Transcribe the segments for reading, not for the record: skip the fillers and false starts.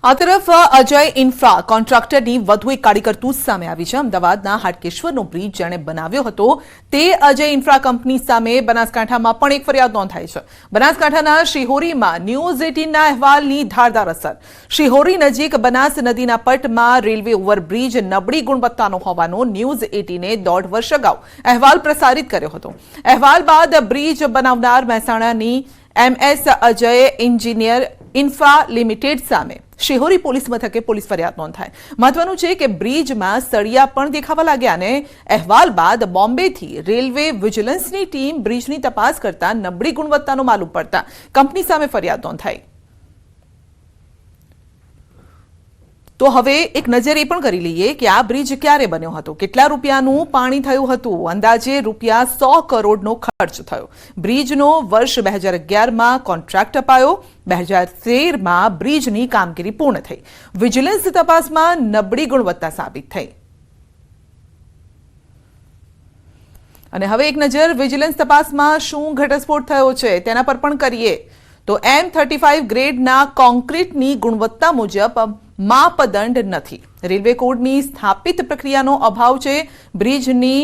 આ તરફ અજય ઇન્ફ્રા કોન્ટ્રાક્ટરની વધુ એક કાળી કરતૂત સામે આવી છે। અમદાવાદના હાટકેશ્વરનો બ્રિજ જેણે બનાવ્યો હતો તે અજય ઇન્ફ્રા કંપની સામે બનાસકાંઠામાં પણ એક ફરિયાદ નોંધાઈ છે। બનાસકાંઠાના શિહોરીમાં ન્યૂઝ 18ના અહેવાલની ધારદાર અસર। શિહોરી નજીક બનાસ નદીના પટમાં રેલવે ઓવરબ્રિજ નબળી ગુણવત્તાનો હોવાનો ન્યૂઝ 18એ 1.5 વર્ષ અગાઉ અહેવાલ પ્રસારિત કર્યો હતો। અહેવાલ બાદ બ્રિજ બનાવનાર મહેસાણાની MS Ajay engineer infra limited સામે શિહોરી પોલીસ મથકે પોલીસ ફરિયાદ નોંધાઈ। મહત્વનું છે કે બ્રિજમાં સળિયા પણ દેખાવા લાગ્યા અને અહેવાલ બાદ બોમ્બેથી રેલવે વિજિલન્સની ટીમ બ્રિજની તપાસ કરતા નબળી ગુણવત્તાનો માલુમ પડતા કંપની સામે ફરિયાદ નોંધાઈ। તો હવે એક નજર એ પણ કરી લઈએ કે આ બ્રિજ ક્યારે બન્યો હતો, કેટલા રૂપિયાનું પાણી થયું હતું। અંદાજે રૂપિયા 100 કરોડનો ખર્ચ થયો। બ્રિજનો વર્ષ 2011માં કોન્ટ્રાક્ટ અપાયો। 2013માં બ્રિજની કામગીરી પૂર્ણ થઈ। વિજિલન્સ તપાસમાં નબળી ગુણવત્તા સાબિત થઈ। અને હવે એક નજર વિજિલન્સ તપાસમાં શું ઘટસ્ફોટ થયો છે તેના પર પણ કરીએ તો M35 ગ્રેડના કોન્ક્રીટની ગુણવત્તા મુજબ માપદંડ નથી। રેલવે કોડની સ્થાપિત પ્રક્રિયાનો અભાવ છે। બ્રિજની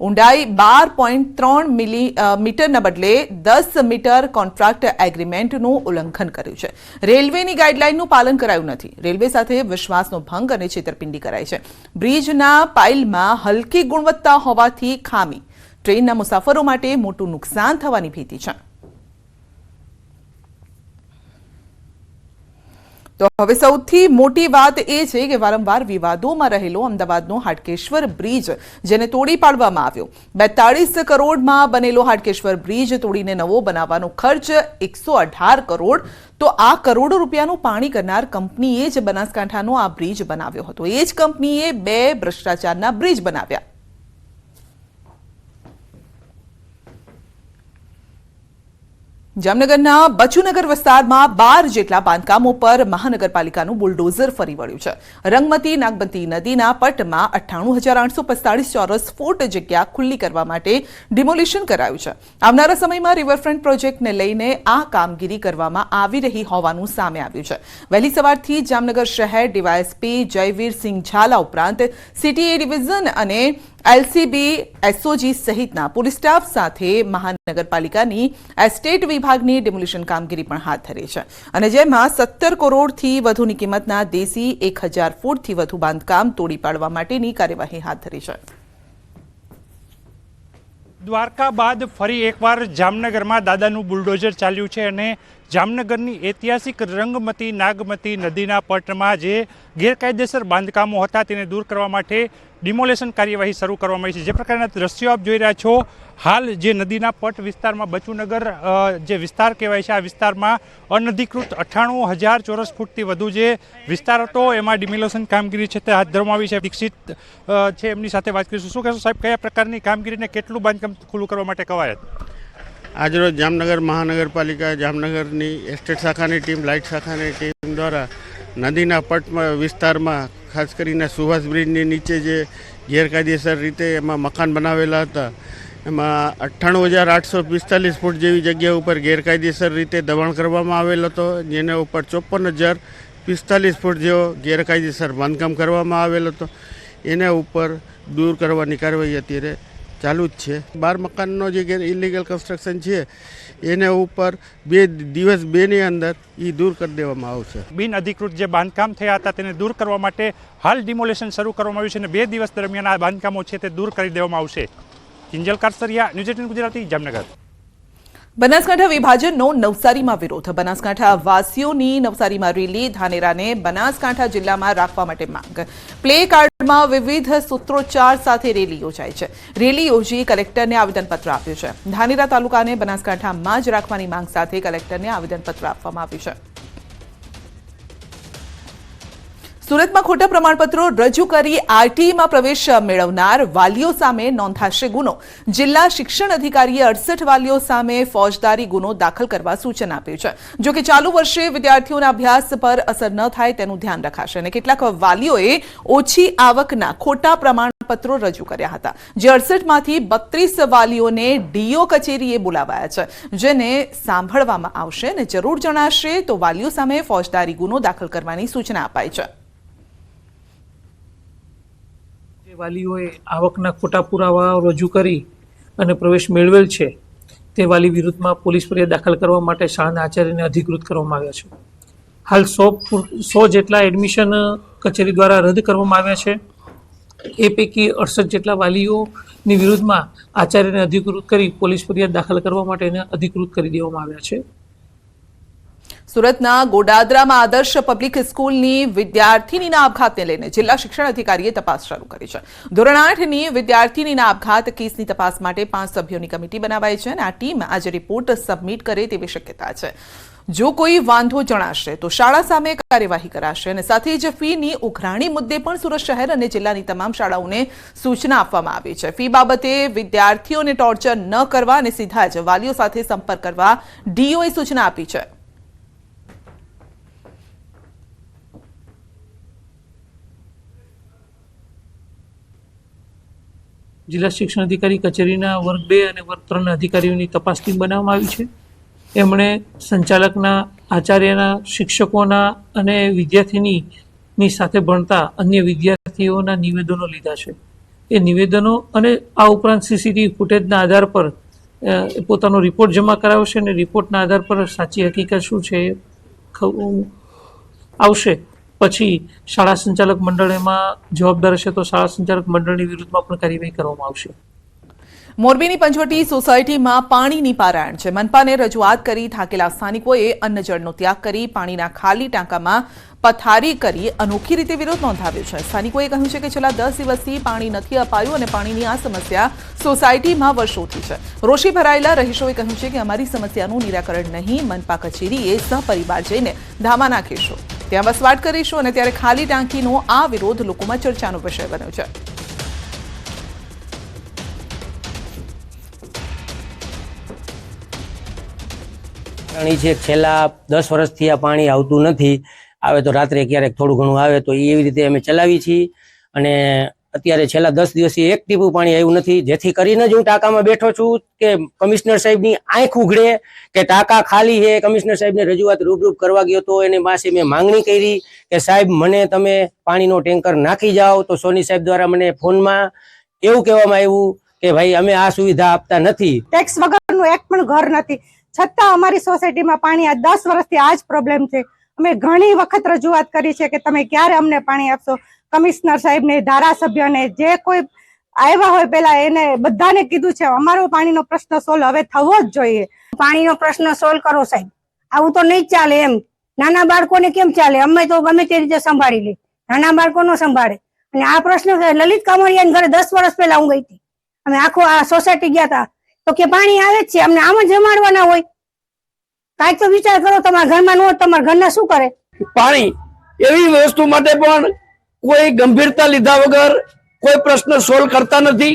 ઊંડાઈ 12.3 મીટરના બદલે 10 મીટર કોન્ટ્રાક્ટ એગ્રીમેન્ટનું ઉલ્લંઘન કર્યું છે। રેલવેની ગાઈડલાઈનનું પાલન કરાયું નથી। રેલવે સાથે વિશ્વાસનો ભંગ અને છેતરપિંડી કરાઈ છે। બ્રિજના પાઇલમાં હલકી ગુણવત્તા હોવાથી ખામી, ટ્રેનના મુસાફરો માટે મોટું નુકસાન થવાની ભીતિ છે। તો હવે સૌથી મોટી વાત એ છે કે વારંવાર વિવાદોમાં રહેલો અમદાવાદનો હાટકેશ્વર બ્રિજ જેને તોડી પાડવામાં આવ્યો। 42 કરોડમાં બનેલો હાટકેશ્વર બ્રિજ તોડીને નવો બનાવવાનો ખર્ચ 118 કરોડ। તો આ કરોડો રૂપિયાનું પાણી કરનાર કંપનીએ જ બનાસકાંઠાનો આ બ્રિજ બનાવ્યો હતો। એ જ કંપનીએ 2 ભ્રષ્ટાચારના બ્રિજ બનાવ્યા। જામનગરના બચુનગર વિસ્તારમાં 12 જેટલા બાંધકામો પર મહાનગરપાલિકાનું બુલડોઝર ફરી વળ્યું છે। રંગમતી નાગમતી નદીના પટમાં 98,845 ચોરસ ફૂટ જગ્યા ખુલ્લી કરવા માટે ડિમોલિશન કરાયું છે। આવનારા સમયમાં રિવરફ્રન્ટ પ્રોજેક્ટને લઈને આ કામગીરી કરવામાં આવી રહી હોવાનું સામે આવ્યું છે। વહેલી સવારથી જામનગર શહેર ડીવાયએસપી જયવીરસિંહ ઝાલા ઉપરાંત સિટી એ ડિવિઝન અને LCB SOG સહિતના પોલીસ સ્ટાફ સાથે મહાનગરપાલિકાની એસ્ટેટ વિભાગની ડિમોલિશન કામગીરી પણ હાથ ધરી છે અને જેમાં 17 કરોડથી વધુની કિંમતના દેશી 1000 ફૂટથી વધુ બાંધકામ તોડી પાડવા માટેની કાર્યવાહી હાથ ધરી છે। દ્વારકા બાદ ફરી એકવાર જામનગરમાં દાદાનું બુલડોઝર ચાલ્યું છે અને જામનગરની ઐતિહાસિક રંગમતી નાગમતી નદીના પટમાં જે ગેરકાયદેસર બાંધકામો હતા તેને દૂર કરવા માટે ડિમોલેશન કાર્યવાહી શરૂ કરવામાં આવી છે। જે પ્રકારના દ્રશ્યો આપ જોઈ રહ્યા છો, હાલ જે નદીના પટ વિસ્તારમાં બચુનગર જે વિસ્તાર કહેવાય છે, આ વિસ્તારમાં અનધિકૃત 98,000 ચોરસ ફૂટથી વધુ જે વિસ્તાર હતો એમાં ડિમોલેશન કામગીરી છે તે હાથ ધરવામાં આવી છે। દીક્ષિત છે, એમની સાથે વાત કરીશું। શું કહેશો સાહેબ, કયા પ્રકારની કામગીરીને કેટલું બાંધકામ ખુલ્લું કરવા માટે કવાયત? આજરોજ જામનગર મહાનગરપાલિકા જામનગરની એસ્ટેટ શાખાની ટીમ, લાઇટ શાખાની ટીમ દ્વારા નદીના પટમાં વિસ્તારમાં ખાસ કરીને સુભાષ બ્રિજની નીચે જે ગેરકાયદેસર રીતે એમાં મકાન બનાવેલા હતા એમાં 98,845 ફૂટ જેવી જગ્યા ઉપર ગેરકાયદેસર રીતે દબાણ કરવામાં આવેલ હતો, જેના ઉપર 54,045 ફૂટ જેવો ગેરકાયદેસર બાંધકામ કરવામાં આવેલ હતો। એના ઉપર દૂર કરવાની કાર્યવાહી અત્યારે ચાલુ જ છે। 12 મકાનનો જે ઇલીગલ કન્સ્ટ્રક્શન છે એના ઉપર 2 દિવસ 2ની અંદર એ દૂર કરી દેવામાં આવશે। બિન અધિકૃત જે બાંધકામ થયા હતા તેને દૂર કરવા માટે હાલ ડિમોલેશન શરૂ કરવામાં આવ્યું છે અને 2 દિવસ દરમિયાન આ બાંધકામો છે તે દૂર કરી દેવામાં આવશે। કિંજલ કારસરિયા, ન્યૂઝ 18 ગુજરાતી, જામનગર। બનાસકાંઠા વિભાજનનો નવસારીમાં વિરોધ। બનાસકાંઠા વાસીઓની નવસારીમાં રેલી, ધાનેરાને બનાસકાંઠા જિલ્લામાં રાખવા માટે માંગ। પ્લે કાર્ડમાં વિવિધ સૂત્રોચ્ચાર સાથે રેલી યોજાઈ છે। રેલી યોજી કલેક્ટરને આવેદનપત્ર આપ્યું છે। ધાનેરા તાલુકાને બનાસકાંઠામાં જ રાખવાની માંગ સાથે કલેક્ટરને આવેદનપત્ર આપવામાં આવ્યું છે। સુરતમાં ખોટા પ્રમાણપત્રો રજૂ કરી આરટીઈમાં પ્રવેશ મેળવનાર વાલીઓ સામે નોંધાશે ગુનો। જિલ્લા શિક્ષણ અધિકારીએ 68 વાલીઓ સામે ફોજદારી ગુનો દાખલ કરવા સૂચન આપ્યું છે। જો કે ચાલુ વર્ષે વિદ્યાર્થીઓના અભ્યાસ પર અસર ન થાય તેનું ધ્યાન રખાશે અને કેટલાક વાલીઓએ ઓછી આવકના ખોટા પ્રમાણ પત્રો રજૂ કર્યા હતા, જે 68માંથી 32 વાલીઓને ડીઓ કચેરીએ બોલાવાયા છે, જેને સાંભળવામાં આવશે અને જરૂર જણાશે તો વાલીઓ સામે ફોજદારી ગુનો દાખલ કરવાની સૂચના અપાઈ છે. વાલીઓએ આવકના ખોટા પુરાવા રજૂ કરી અને પ્રવેશ મેળવેલ છે તે વાલી વિરુદ્ધમાં પોલીસ ફરિયાદ દાખલ કરવા માટે શાળાના આચાર્યને અધિકૃત કરવામાં આવ્યા છે. હાલ 100 જેટલા એડમિશન કચેરી દ્વારા રદ કરવામાં આવ્યા છે. એ પૈકી 68 જેટલા વાલીઓની વિરુદ્ધમાં આચાર્યને અધિકૃત કરી પોલીસ ફરિયાદ દાખલ કરવા માટે એને અધિકૃત કરી દેવામાં આવ્યા છે. સુરતના ગોડાદરામાં આદર્શ પબ્લિક સ્કૂલની વિદ્યાર્થીનીના આપઘાતને લઈને જિલ્લા શિક્ષણ અધિકારીએ તપાસ શરૂ કરી છે. ધોરણ 8ની વિદ્યાર્થીનીના આપઘાત કેસની તપાસ માટે 5 સભ્યોની કમિટી બનાવાઈ છે અને આ ટીમ આજે રિપોર્ટ સબમિટ કરે તેવી શક્યતા છે. જો કોઈ વાંધો જણાશે તો શાળા સામે કાર્યવાહી કરાશે અને સાથે જ ફીની ઉઘરાણી મુદ્દે પણ સુરત શહેર અને જિલ્લાની તમામ શાળાઓને સૂચના આપવામાં આવી છે. ફી બાબતે વિદ્યાર્થીઓને ટોર્ચર ન કરવા અને સીધા જ વાલીઓ સાથે સંપર્ક કરવા ડીઓએ સૂચના આપી છે. જિલ્લા શિક્ષણ અધિકારી કચેરીના વર્ગ 2 અને વર્ગ 3ના અધિકારીઓની તપાસ ટીમ બનાવવામાં આવી છે. એમણે સંચાલકના, આચાર્યના, શિક્ષકોના અને વિદ્યાર્થીની સાથે ભણતા અન્ય વિદ્યાર્થીઓના નિવેદનો લીધા છે. એ નિવેદનો અને આ ઉપરાંત સીસીટીવી ફૂટેજના આધાર પર પોતાનો રિપોર્ટ જમા કરાવશે અને રિપોર્ટના આધાર પર સાચી હકીકત શું છે એ આવશે. પછી શાળા સંચાલક મંડળ એમાં જવાબદાર હશે તો શાળા સંચાલક મંડળની વિરુદ્ધમાં પણ કાર્યવાહી કરવામાં આવશે. મોરબીની પંચવટી સોસાયટીમાં પાણીની પારાયણ છે. મનપાને રજૂઆત કરી થાકેલા સ્થાનિકોએ અન્નજળનો ત્યાગ કરી પાણીના ખાલી ટાંકામાં પથારી કરી અનોખી રીતે વિરોધ નોંધાવ્યો છે. સ્થાનિકોએ કહ્યું છે કે છેલ્લા 10 દિવસથી પાણી નથી અપાયું અને પાણીની આ સમસ્યા સોસાયટીમાં વર્ષોથી છે. રોષે ભરાયેલા રહીશોએ કહ્યું છે કે અમારી સમસ્યાનું નિરાકરણ નહીં, મનપા કચેરીએ સહપરિવાર જઈને ધામા નાખીશું, ત્યાં વસવાટ કરીશું અને ત્યારે ખાલી ટાંકીનો આ વિરોધ લોકોમાં ચર્ચાનો વિષય બન્યો છે. છે છેલ્લા 10 વર્ષથી આ પાણી આવતું નથી. આવે તો રાત્રે ક્યારેક થોડું ઘણું આવે તો એવી રીતે અમે ચલાવી છીએ અને અત્યારે છેલ્લા 10 દિવસથી એક ટીપું પાણી આવ્યું નથી, જેથી કરીને જ હું ટાંકામાં બેઠો છું કે કમિશનર સાહેબની આંખ ઉઘડે કે ટાંકા ખાલી છે. કમિશનર સાહેબને રજૂઆત રૂબરૂપ કરવા ગયો તો એની પાસે મેં માંગણી કરી કે સાહેબ મને તમે પાણીનો ટેન્કર નાખી જાઓ, તો સોની સાહેબ દ્વારા મને ફોનમાં એવું કહેવામાં આવ્યું કે ભાઈ અમે આ સુવિધા આપતા નથી. ટેક્સ વગરનું એક પણ ઘર નથી, છતાં અમારી સોસાયટીમાં પાણી આ 10 વર્ષથી આ જ પ્રોબ્લેમ છે. અમે ઘણી વખત રજૂઆત કરી છે કે તમે ક્યારે અમને પાણી આપશો. કમિશનર સાહેબને, ધારાસભ્યને, જે કોઈ આવ્યા હોય પેલા એને બધાને કીધું છે અમારો પાણીનો પ્રશ્ન સોલ્વ હવે થવો જ જોઈએ. પાણીનો પ્રશ્ન સોલ્વ કરો સાહેબ, આવું તો નહીં ચાલે. એમ નાના બાળકોને કેમ ચાલે? અમે તો ગમે તે રીતે સંભાળી લે, નાના બાળકો નો સંભાળે. અને આ પ્રશ્ન લલિત કામડિયાના ઘરે 10 વર્ષ પહેલા હું ગઈ હતી, અમે આખો આ સોસાયટી ગયા હતા તો કે પાણી આવે જ છે, અમને આમ જ જમાડવાના હોય. કાંઈક તો વિચાર કરો, તમારા ઘરમાં ન હોય તમારા ઘરના શું કરે? પાણી એવી વસ્તુ માટે પણ કોઈ ગંભીરતા લીધા વગર કોઈ પ્રશ્ન સોલ્વ કરતા નથી.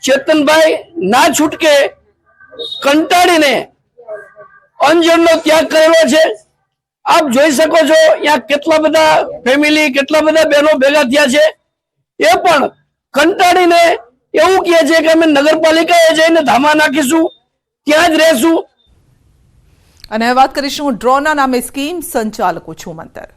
ચેતનભાઈ ના છૂટકે કંટાળીને અંજળનો ત્યાગ કરેલો છે. આપ જોઈ શકો છો અહીંયા કેટલા બધા ફેમિલી, કેટલા બધા બહેનો ભેગા થયા છે. એ પણ કંટાળીને એવું કહે છે કે અમે નગરપાલિકાએ જઈને ધામા નાખીશું, ત્યાં જ રહેશું. અને વાત કરીશું ડ્રોના નામે સ્કીમ સંચાલકો છું મંતર.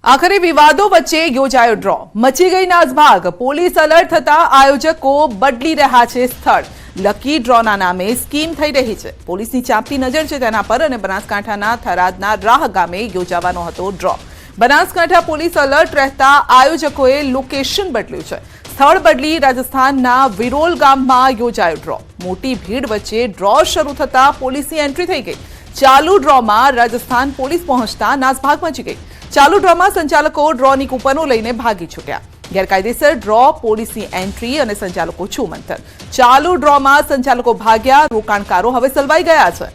આખરે વિવાદો વચ્ચે યોજાયો ડ્રો, મચી ગઈ નાસભાગ. પોલીસ એલર્ટ થતા આયોજકો બદલી રહ્યા છે સ્થળ. લકી ડ્રોના નામે સ્કીમ થઈ રહી છે. પોલીસની ચાંપતી નજર છે તેના પર અને બનાસકાંઠાના થરાદના રાહ ગામે યોજાવાનો હતો ડ્રો. બનાસકાંઠા પોલીસ એલર્ટ રહેતા આયોજકોએ લોકેશન બદલ્યું છે. સ્થળ બદલી રાજસ્થાનના વિરોલ ગામમાં યોજાયો ડ્રો. મોટી ભીડ વચ્ચે ડ્રો શરૂ થતા પોલીસની એન્ટ્રી થઈ ગઈ. ચાલુ ડ્રોમાં રાજસ્થાન પોલીસ પહોંચતા નાસભાગ મચી ગઈ. ચાલુ ડ્રોમાં સંચાલકો ડ્રોની કૂપનો લઈને ભાગી છૂટ્યા. ગેરકાયદેસર ડ્રો, પોલીસની એન્ટ્રી અને સંચાલકો છુમંતર. ચાલુ ડ્રોમાં સંચાલકો ભાગ્યા, રોકાણકારો હવે સલવાઈ ગયા છે.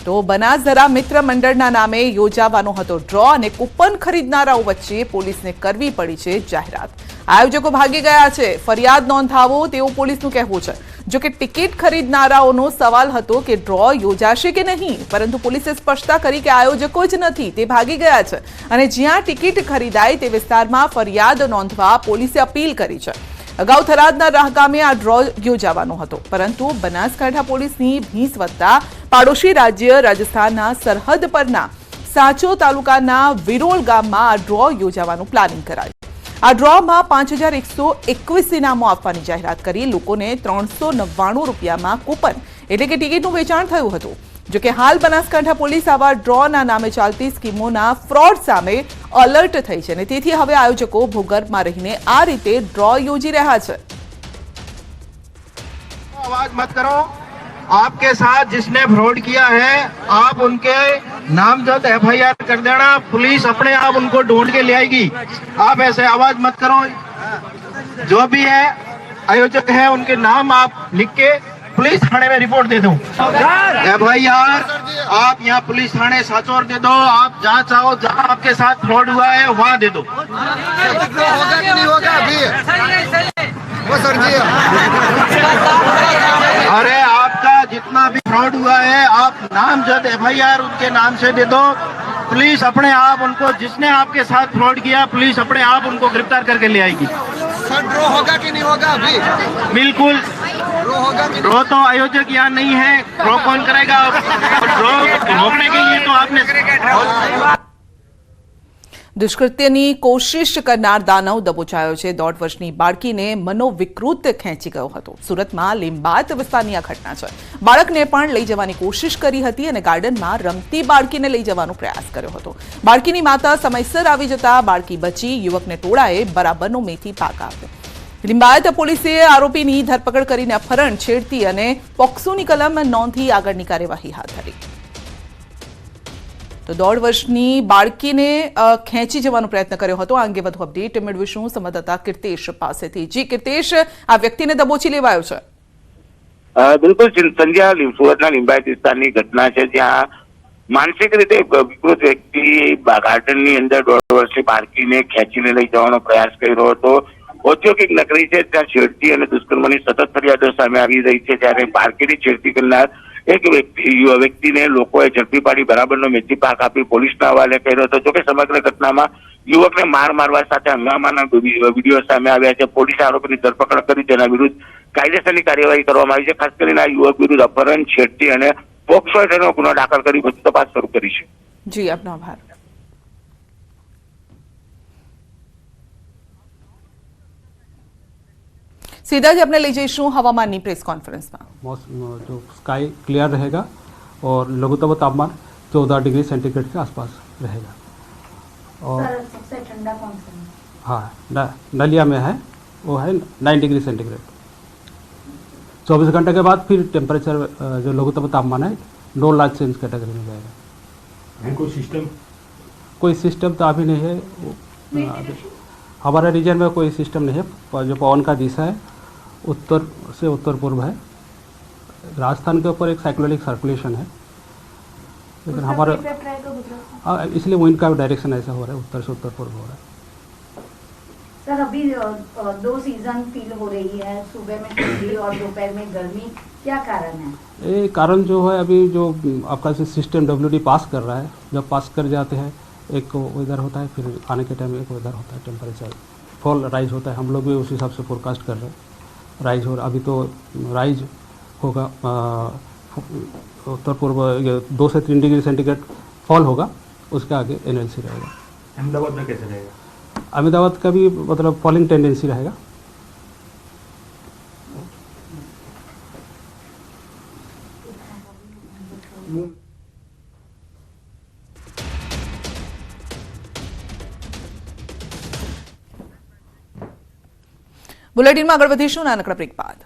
તો બનાસધરા મિત્ર મંડળના નામે યોજાવાનો હતો ડ્રો અને કૂપન ખરીદનારાઓ વચ્ચે પોલીસને કરવી પડી છે જાહેરાત. આયોજકો ભાગી ગયા છે, ફરિયાદ નોંધાવો તેવું પોલીસનું કહેવું છે. જો કે ટિકિટ ખરીદનારાઓનો સવાલ હતો કે ડ્રો યોજાશે કે નહીં, પરંતુ પોલીસે સ્પષ્ટતા કરી કે આયોજકો જ નથી, તે ભાગી ગયા છે અને જ્યાં ટિકિટ ખરીદાય તે વિસ્તારમાં ફરિયાદ નોંધવા પોલીસે અપીલ કરી છે. અગાઉ થરાદના રાહ ગામે આ ડ્રો યોજાવાનો હતો, પરંતુ બનાસકાંઠા પોલીસની ભીંસ વધતા પાડોશી રાજ્ય રાજસ્થાનના સરહદ પરના સાચો તાલુકાના વિરોલ ગામમાં આ ડ્રો યોજવાનું પ્લાનિંગ કરાયું. આ ડ્રોમાં 5121 ઇનામો આપવાની જાહેરાત કરી લોકોને 399 રૂપિયામાં કૂપન એટલે કે ટિકિટનું વેચાણ થયું હતું. જોકે હાલ બનાસકાંઠા પોલીસ આવા ડ્રોના નામે ચાલતી સ્કીમોના ફ્રોડ સામે એલર્ટ થઈ છે અને તેથી હવે આયોજકો ભૂગર્ભમાં રહીને આ રીતે ડ્રો યોજી રહ્યા છે. आवाज मत करो. आपके साथ जिसने फ्रॉड किया है आप उनके नामजद एफआईआर कर देना. पुलिस अपने आप उनको ढूंढ के ले आएगी. आप ऐसे आवाज मत करो. जो भी है आयोजक है उनके नाम आप लिख के पुलिस थाने में रिपोर्ट दे दो. एफआईआर आप यहाँ पुलिस थाने साचौर दे दो. आप जहाँ चाहो जहाँ आपके साथ फ्रॉड हुआ है वहाँ दे दो. होगा कि नहीं होगा अभी वो सर जी. अरे आपका जितना भी फ्रॉड हुआ है आप नामजद एफआईआर उनके नाम से दे दो. पुलिस अपने आप उनको जिसने आपके साथ फ्रॉड किया पुलिस अपने आप उनको गिरफ्तार करके ले आएगी. सर ड्रॉ होगा कि नहीं होगा अभी? बिल्कुल ड्रॉ तो आयोजक यहाँ नहीं है. ड्रॉ कौन करेगा? ड्रॉ रोकने के लिए तो आपने દુષ્કૃત્યની કોશિશ કરનાર દાનવ દબોચાયો છે. 1.5 વર્ષની બાળકીને મનોવિકૃત ખેંચી ગયો હતો. સુરતમાં લીંબાત વિસ્તારની આ ઘટના છે. બાળકને પણ લઈ જવાની કોશિશ કરી હતી અને ગાર્ડનમાં રમતી બાળકીને લઈ જવાનો પ્રયાસ કર્યો હતો. બાળકીની માતા સમયસર આવી જતા બાળકી બચી. યુવકને ટોળાએ બરાબરનો મેથી પાક આપ્યો. લીંબાયત પોલીસે આરોપીની ધરપકડ કરીને અપહરણ, છેડતી અને પોક્સોની કલમ નોંધી આગળની કાર્યવાહી હાથ ધરી. તો 1.5 વર્ષની બાળકીને ખેંચી જવાનો પ્રયત્ન કર્યો હતો. આ અંગે વધુ અપડેટ મેળવીશું સંવાદદાતા કીર્તેશ પાસેથી. જી કીર્તેશ, આ વ્યક્તિને દબોચી લેવાયો છે. બિલકુલ સંધ્યા, સુરતના લિંબાયત વિસ્તારની ઘટના છે જ્યાં માનસિક રીતે વિકૃત વ્યક્તિ ગાર્ડનની અંદર 1.5 વર્ષની બાળકીને ખેંચીને લઈ જવાનો પ્રયાસ કર્યો હતો. ઔદ્યોગિક નગરી છે ત્યાં છેડતી અને દુષ્કર્મની સતત ફરિયાદો સામે આવી રહી છે. ત્યારે બાળકીની છેડતી કરનાર એક વ્યક્તિને લોકોએ ઝડપી પાડી બરાબરનો મેથી પાક આપી પોલીસના હવાલે કર્યો હતો. જોકે સમગ્ર ઘટનામાં યુવકને માર મારવા સાથે હંગામાના વિડીયો સામે આવ્યા છે. પોલીસે આરોપીની ધરપકડ કરી તેના વિરુદ્ધ કાયદેસરની કાર્યવાહી કરવામાં આવી છે. ખાસ કરીને આ યુવક વિરુદ્ધ અપહરણ, છેડતી અને પોક્સો હેઠળનો ગુનો દાખલ કરી વધુ તપાસ શરૂ કરી છે. જી, આપનો આભાર. सीधा जी अपने ले जईशु हवामान ની प्रेस कॉन्फ्रेंस में. जो स्काई क्लियर रहेगा और लघुत्तम तापमान 14 डिग्री सेंटीग्रेड के आसपास रहेगा. और सर सबसे ठंडा कौन सा है? हाँ, नलिया में है वो है 9 डिग्री सेंटीग्रेड. 24 घंटे के बाद फिर टेम्परेचर जो लघुत्तम तापमान है नो लार्ज चेंज कैटेगरी में जाएगा. कोई सिस्टम तो अभी नहीं है. हमारे रीजन में कोई सिस्टम नहीं है. जो पवन का दिशा है उत्तर से उत्तर पूर्व है. राजस्थान के ऊपर एक साइक्लोनिक सर्कुलेशन है, लेकिन हमारे इसलिए विंड का डायरेक्शन ऐसा हो रहा है, उत्तर से उत्तर पूर्व हो रहा है. सर अभी 2 सीजन फील हो रही है, सुबह में ठंडी और दोपहर में गर्मी, क्या कारण है? ये कारण जो है अभी जो आपका सिस्टम WD पास कर रहा है, जब पास कर जाते हैं एक वेदर होता है, फिर आने के टाइम एक वेदर होता है, टेम्परेचर फॉल राइज होता है. हम लोग भी उस हिसाब से फोरकास्ट कर रहे हैं. राइज हो रहा, अभी तो राइज होगा उत्तर पूर्व 2 से 3 डिग्री सेंटीग्रेड फॉल होगा. उसके आगे एनएलसी रहेगा. अहमदाबाद में कैसे रहेगा? अहमदाबाद का भी मतलब फॉलिंग टेंडेंसी रहेगा. બુલેટિનમાં આગળ વધીશું નાનકડા બ્રેક બાદ.